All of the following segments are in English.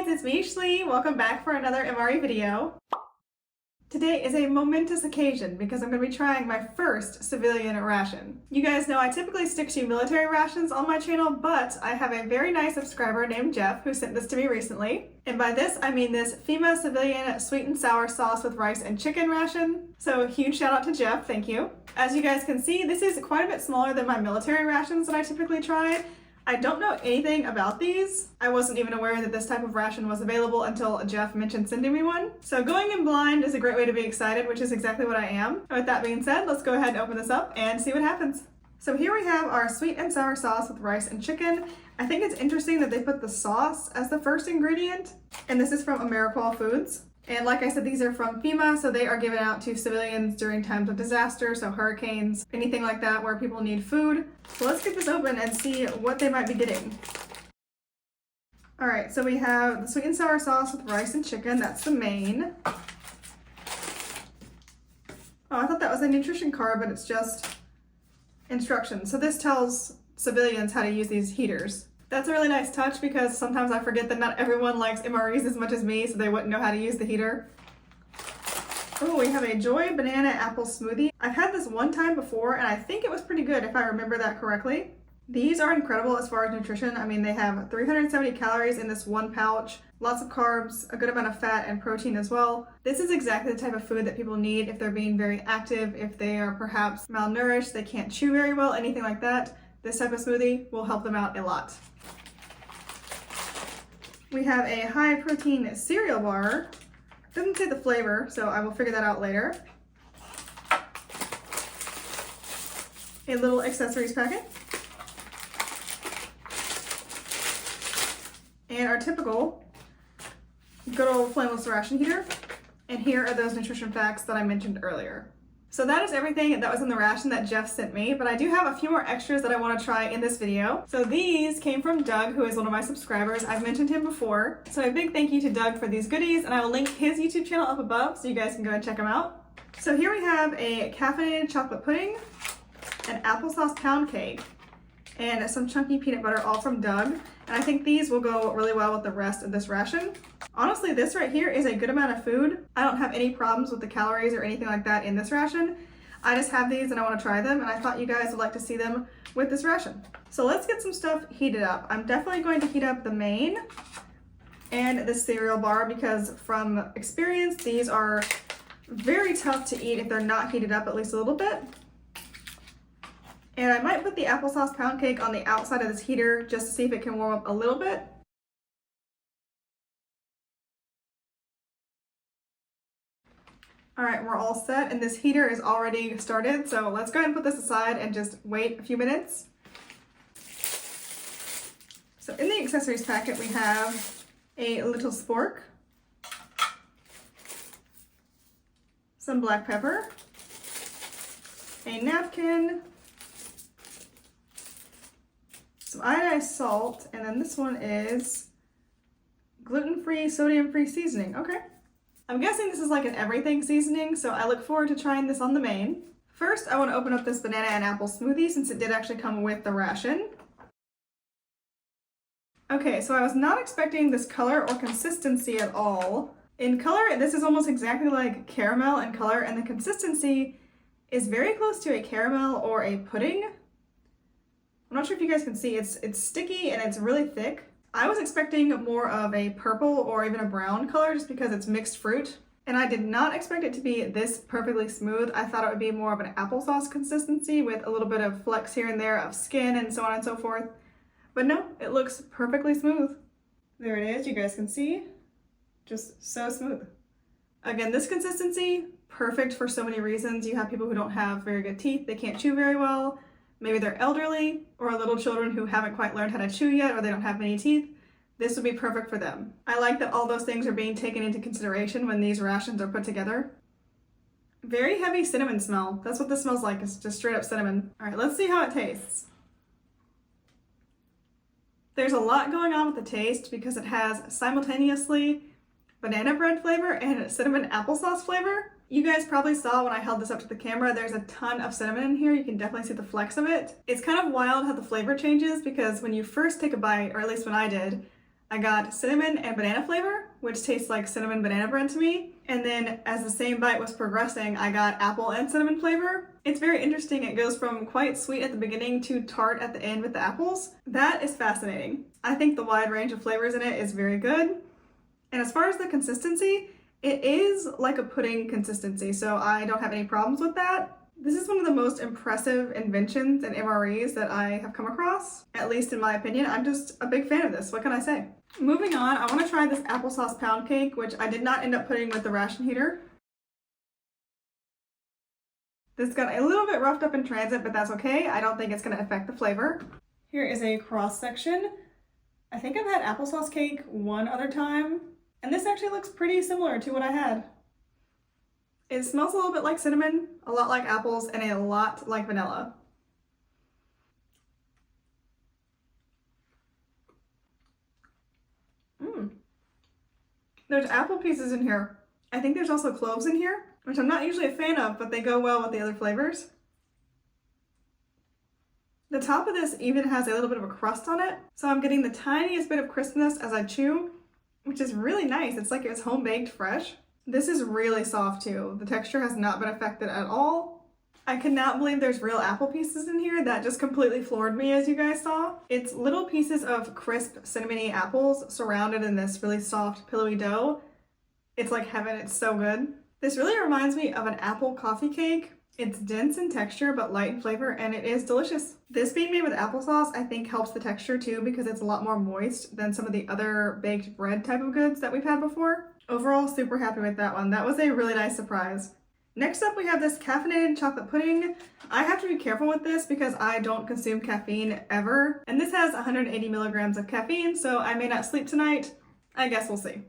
guys, it's me, Schlee. Welcome back for another MRE video. Today is a momentous occasion because I'm going to be trying my first civilian ration. You guys know I typically stick to military rations on my channel, but I have a very nice subscriber named Jeff who sent this to me recently. And by this, I mean this FEMA civilian sweet and sour sauce with rice and chicken ration. So huge shout out to Jeff, thank you. As you guys can see, this is quite a bit smaller than my military rations that I typically try. I don't know anything about these. I wasn't even aware that this type of ration was available until Jeff mentioned sending me one. So going in blind is a great way to be excited, which is exactly what I am. And with that being said, let's go ahead and open this up and see what happens. So here we have our sweet and sour sauce with rice and chicken. I think it's interesting that they put the sauce as the first ingredient, and this is from AmeriQual Foods. And like I said, these are from FEMA, so they are given out to civilians during times of disaster, so hurricanes, anything like that where people need food. So let's get this open and see what they might be getting. All right, so we have the sweet and sour sauce with rice and chicken. That's the main. Oh, I thought that was a nutrition card, but it's just instructions. So this tells civilians how to use these heaters. That's a really nice touch because sometimes I forget that not everyone likes MREs as much as me, so they wouldn't know how to use the heater. Oh, we have a Joy Banana Apple Smoothie. I've had this one time before and I think it was pretty good if I remember that correctly. These are incredible as far as nutrition. I mean, they have 370 calories in this one pouch, lots of carbs, a good amount of fat and protein as well. This is exactly the type of food that people need if they're being very active, if they are perhaps malnourished, they can't chew very well, anything like that. This type of smoothie will help them out a lot. We have a high protein cereal bar. Doesn't say the flavor, so I will figure that out later. A little accessories packet. And our typical good old flameless ration heater. And here are those nutrition facts that I mentioned earlier. So that is everything that was in the ration that Jeff sent me, but I do have a few more extras that I want to try in this video. So these came from Doug, who is one of my subscribers. I've mentioned him before. So a big thank you to Doug for these goodies, and I will link his YouTube channel up above so you guys can go and check him out. So here we have a caffeinated chocolate pudding, an applesauce pound cake, and some chunky peanut butter, all from Doug. And I think these will go really well with the rest of this ration. Honestly, this right here is a good amount of food. I don't have any problems with the calories or anything like that in this ration. I just have these and I want to try them, and I thought you guys would like to see them with this ration. So let's get some stuff heated up. I'm definitely going to heat up the main and the cereal bar because from experience, these are very tough to eat if they're not heated up at least a little bit. And I might put the applesauce pound cake on the outside of this heater just to see if it can warm up a little bit. All right, we're all set and this heater is already started. So let's go ahead and put this aside and just wait a few minutes. So in the accessories packet, we have a little spork, some black pepper, a napkin, some iodized salt, and then this one is gluten-free, sodium-free seasoning. Okay. I'm guessing this is like an everything seasoning, so I look forward to trying this on the main. First, I want to open up this banana and apple smoothie since it did actually come with the ration. Okay, so I was not expecting this color or consistency at all. In color, this is almost exactly like caramel in color, and the consistency is very close to a caramel or a pudding. I'm not sure if you guys can see, it's sticky and it's really thick. I was expecting more of a purple or even a brown color just because it's mixed fruit. And I did not expect it to be this perfectly smooth. I thought it would be more of an applesauce consistency with a little bit of flecks here and there of skin and so on and so forth. But no, it looks perfectly smooth. There it is, you guys can see. Just so smooth. Again, this consistency, perfect for so many reasons. You have people who don't have very good teeth, they can't chew very well. Maybe they're elderly or little children who haven't quite learned how to chew yet, or they don't have many teeth. This would be perfect for them. I like that all those things are being taken into consideration when these rations are put together. Very heavy cinnamon smell. That's what this smells like. It's just straight up cinnamon. All right, let's see how it tastes. There's a lot going on with the taste because it has simultaneously banana bread flavor and cinnamon applesauce flavor. You guys probably saw when I held this up to the camera, there's a ton of cinnamon in here. You can definitely see the flecks of it. It's kind of wild how the flavor changes because when you first take a bite, or at least when I did, I got cinnamon and banana flavor, which tastes like cinnamon banana bread to me. And then as the same bite was progressing, I got apple and cinnamon flavor. It's very interesting. It goes from quite sweet at the beginning to tart at the end with the apples. That is fascinating. I think the wide range of flavors in it is very good. And as far as the consistency, it is like a pudding consistency, so I don't have any problems with that. This is one of the most impressive inventions and MREs that I have come across, at least in my opinion. I'm just a big fan of this. What can I say? Moving on, I want to try this applesauce pound cake, which I did not end up putting with the ration heater. This got a little bit roughed up in transit, but that's okay. I don't think it's going to affect the flavor. Here is a cross section. I think I've had applesauce cake one other time, and this actually looks pretty similar to what I had. It smells a little bit like cinnamon, a lot like apples, and a lot like vanilla. There's apple pieces in here. I think there's also cloves in here, which I'm not usually a fan of, but they go well with the other flavors. The top of this even has a little bit of a crust on it, so I'm getting the tiniest bit of crispness as I chew, which is really nice. It's like it was home-baked fresh. This is really soft too. The texture has not been affected at all. I cannot believe there's real apple pieces in here. That just completely floored me, as you guys saw. It's little pieces of crisp cinnamony apples surrounded in this really soft pillowy dough. It's like heaven. It's so good. This really reminds me of an apple coffee cake. It's dense in texture but light in flavor, and it is delicious. This being made with applesauce I think helps the texture too, because it's a lot more moist than some of the other baked bread type of goods that we've had before. Overall, super happy with that one. That was a really nice surprise. Next up, we have this caffeinated chocolate pudding. I have to be careful with this because I don't consume caffeine ever, and this has 180 milligrams of caffeine, so I may not sleep tonight. I guess we'll see.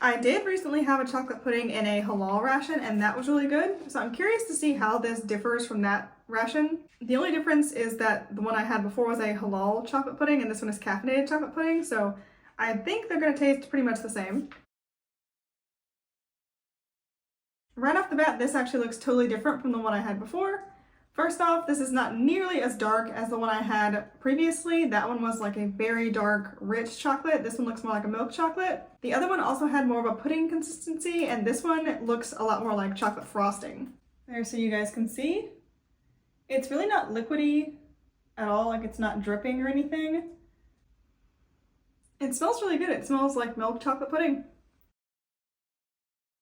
I did recently have a chocolate pudding in a halal ration, and that was really good, so I'm curious to see how this differs from that ration. The only difference is that the one I had before was a halal chocolate pudding, and this one is caffeinated chocolate pudding, so I think they're going to taste pretty much the same. Right off the bat, this actually looks totally different from the one I had before. First off, this is not nearly as dark as the one I had previously. That one was like a very dark, rich chocolate. This one looks more like a milk chocolate. The other one also had more of a pudding consistency, and this one looks a lot more like chocolate frosting. There, so you guys can see. It's really not liquidy at all, like it's not dripping or anything. It smells really good. It smells like milk chocolate pudding.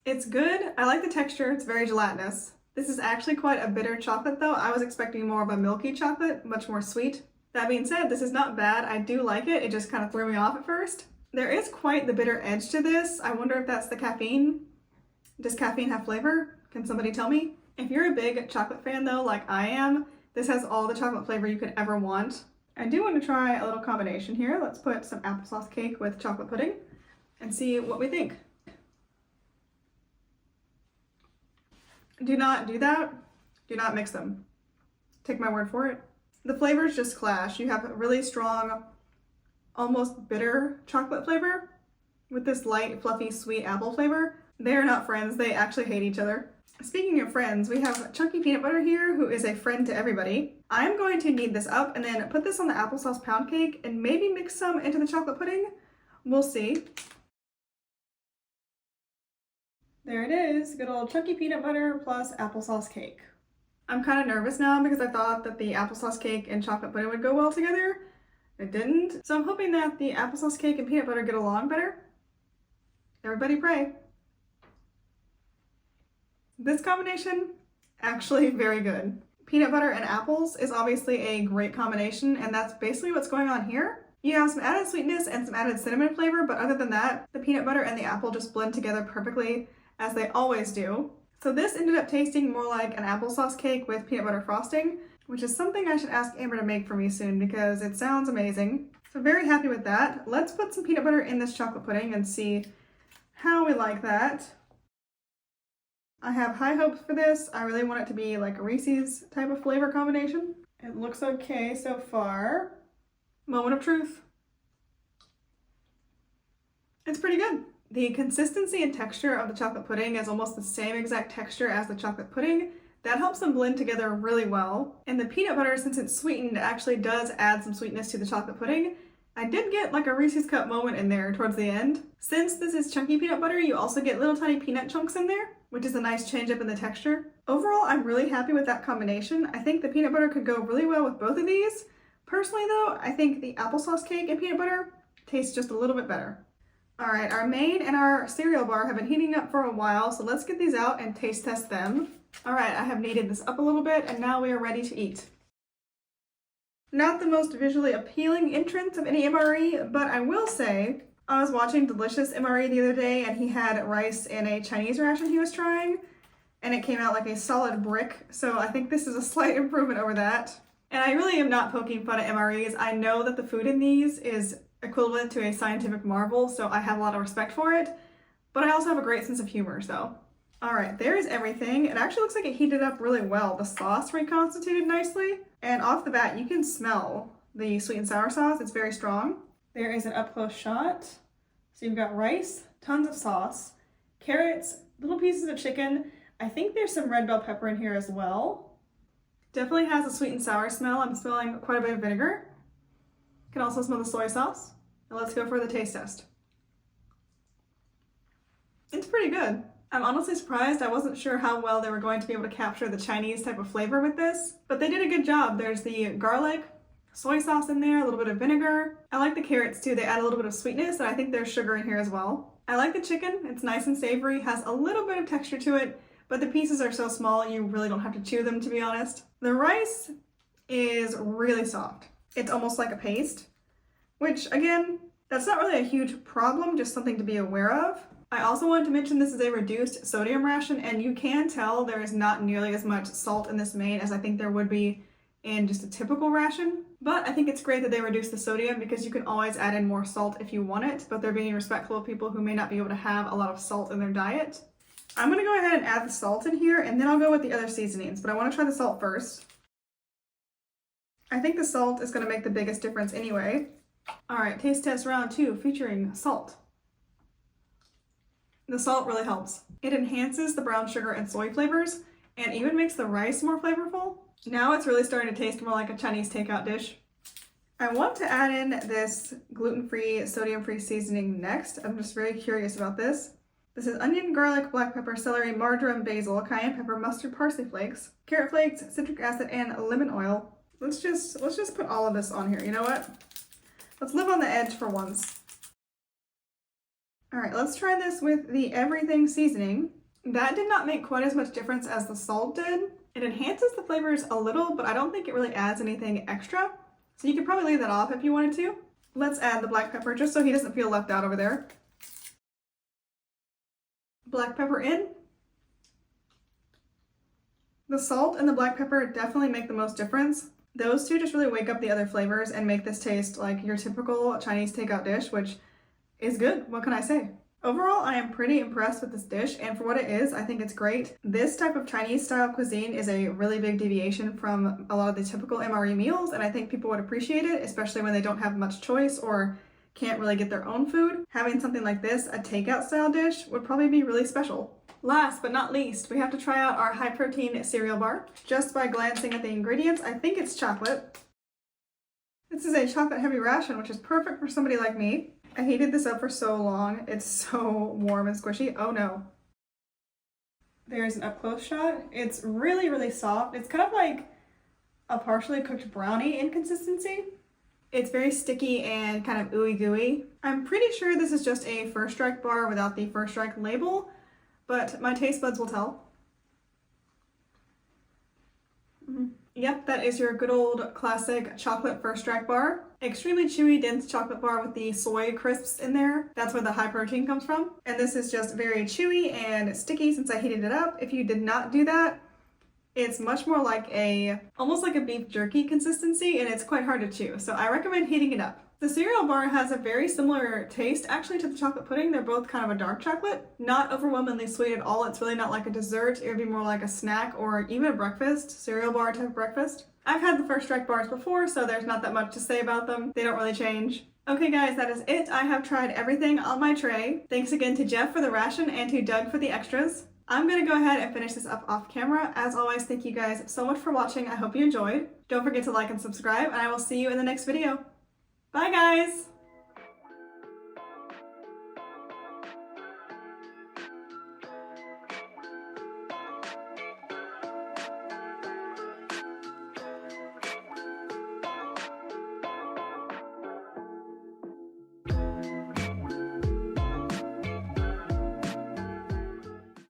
It's good. I like the texture. It's very gelatinous. This is actually quite a bitter chocolate though. I was expecting more of a milky chocolate, much more sweet. That being said, this is not bad. I do like it. It just kind of threw me off at first. There is quite the bitter edge to this. I wonder if that's the caffeine. Does caffeine have flavor? Can somebody tell me? If you're a big chocolate fan though, like I am, this has all the chocolate flavor you could ever want. I do want to try a little combination here. Let's put some applesauce cake with chocolate pudding and see what we think. Do not do that. Do not mix them. Take my word for it. The flavors just clash. You have a really strong, almost bitter chocolate flavor with this light, fluffy, sweet apple flavor. They are not friends. They actually hate each other. Speaking of friends, we have Chunky Peanut Butter here, who is a friend to everybody. I'm going to knead this up and then put this on the applesauce pound cake and maybe mix some into the chocolate pudding. We'll see. There it is, good old chunky peanut butter plus applesauce cake. I'm kind of nervous now because I thought that the applesauce cake and chocolate pudding would go well together. It didn't. So I'm hoping that the applesauce cake and peanut butter get along better. Everybody pray. This combination, actually very good. Peanut butter and apples is obviously a great combination, and that's basically what's going on here. You have some added sweetness and some added cinnamon flavor, but other than that, the peanut butter and the apple just blend together perfectly, as they always do. So this ended up tasting more like an applesauce cake with peanut butter frosting, which is something I should ask Amber to make for me soon because it sounds amazing. So very happy with that. Let's put some peanut butter in this chocolate pudding and see how we like that. I have high hopes for this. I really want it to be like a Reese's type of flavor combination. It looks okay so far. Moment of truth. It's pretty good. The consistency and texture of the chocolate pudding is almost the same exact texture as the chocolate pudding. That helps them blend together really well. And the peanut butter, since it's sweetened, actually does add some sweetness to the chocolate pudding. I did get like a Reese's Cup moment in there towards the end. Since this is chunky peanut butter, you also get little tiny peanut chunks in there, which is a nice change up in the texture. Overall, I'm really happy with that combination. I think the peanut butter could go really well with both of these. Personally though, I think the applesauce cake and peanut butter tastes just a little bit better. Alright, our main and our cereal bar have been heating up for a while, so let's get these out and taste test them. Alright, I have kneaded this up a little bit and now we are ready to eat. Not the most visually appealing entrance of any MRE, but I will say, I was watching Delicious MRE the other day and he had rice in a Chinese ration he was trying, and it came out like a solid brick, so I think this is a slight improvement over that. And I really am not poking fun at MREs. I know that the food in these is equivalent to a scientific marvel, so I have a lot of respect for it, but I also have a great sense of humor, so. Alright, there's everything. It actually looks like it heated up really well. The sauce reconstituted nicely, and off the bat you can smell the sweet and sour sauce. It's very strong. There is an up-close shot. So you've got rice, tons of sauce, carrots, little pieces of chicken. I think there's some red bell pepper in here as well. Definitely has a sweet and sour smell. I'm smelling quite a bit of vinegar. You can also smell the soy sauce. Now let's go for the taste test. It's pretty good. I'm honestly surprised. I wasn't sure how well they were going to be able to capture the Chinese type of flavor with this, but they did a good job. There's the garlic, soy sauce in there, a little bit of vinegar. I like the carrots too. They add a little bit of sweetness, and I think there's sugar in here as well. I like the chicken. It's nice and savory, has a little bit of texture to it, but the pieces are so small you really don't have to chew them, to be honest. The rice is really soft. It's almost like a paste, which again, that's not really a huge problem, just something to be aware of. I also wanted to mention this is a reduced sodium ration, and you can tell there is not nearly as much salt in this main as I think there would be in just a typical ration. But I think it's great that they reduce the sodium because you can always add in more salt if you want it, but they're being respectful of people who may not be able to have a lot of salt in their diet. I'm gonna go ahead and add the salt in here, and then I'll go with the other seasonings, but I wanna try the salt first. I think the salt is gonna make the biggest difference anyway. All right, taste test round 2 featuring salt. The salt really helps. It enhances the brown sugar and soy flavors and even makes the rice more flavorful. Now it's really starting to taste more like a Chinese takeout dish. I want to add in this gluten-free, sodium-free seasoning next. I'm just very curious about this. This is onion, garlic, black pepper, celery, marjoram, basil, cayenne pepper, mustard, parsley flakes, carrot flakes, citric acid, and lemon oil. Let's just put all of this on here. You know what? Let's live on the edge for once. All right, let's try this with the everything seasoning. That did not make quite as much difference as the salt did. It enhances the flavors a little, but I don't think it really adds anything extra. So you could probably leave that off if you wanted to. Let's add the black pepper just so he doesn't feel left out over there. Black pepper in. The salt and the black pepper definitely make the most difference. Those two just really wake up the other flavors and make this taste like your typical Chinese takeout dish, which is good. What can I say? Overall, I am pretty impressed with this dish, and for what it is, I think it's great. This type of Chinese style cuisine is a really big deviation from a lot of the typical MRE meals, and I think people would appreciate it, especially when they don't have much choice or can't really get their own food. Having something like this, a takeout style dish, would probably be really special. Last but not least, we have to try out our high protein cereal bar. Just by glancing at the ingredients, I think it's chocolate. This is a chocolate heavy ration, which is perfect for somebody like me. I heated this up for so long. It's so warm and squishy. Oh no. There's an up close shot. It's really, really soft. It's kind of like a partially cooked brownie in consistency. It's very sticky and kind of ooey gooey. I'm pretty sure this is just a First Strike bar without the First Strike label, but my taste buds will tell. Yep, that is your good old classic chocolate First Strike bar. Extremely chewy, dense chocolate bar with the soy crisps in there. That's where the high protein comes from. And this is just very chewy and sticky since I heated it up. If you did not do that, it's much more like almost like a beef jerky consistency, and it's quite hard to chew. So I recommend heating it up. The cereal bar has a very similar taste actually to the chocolate pudding. They're both kind of a dark chocolate. Not overwhelmingly sweet at all. It's really not like a dessert. It would be more like a snack or even a breakfast, cereal bar type breakfast. I've had the First Strike bars before, so there's not that much to say about them. They don't really change. Okay guys, that is it. I have tried everything on my tray. Thanks again to Jeff for the ration and to Doug for the extras. I'm gonna go ahead and finish this up off camera. As always, thank you guys so much for watching. I hope you enjoyed. Don't forget to like and subscribe, and I will see you in the next video. Bye guys!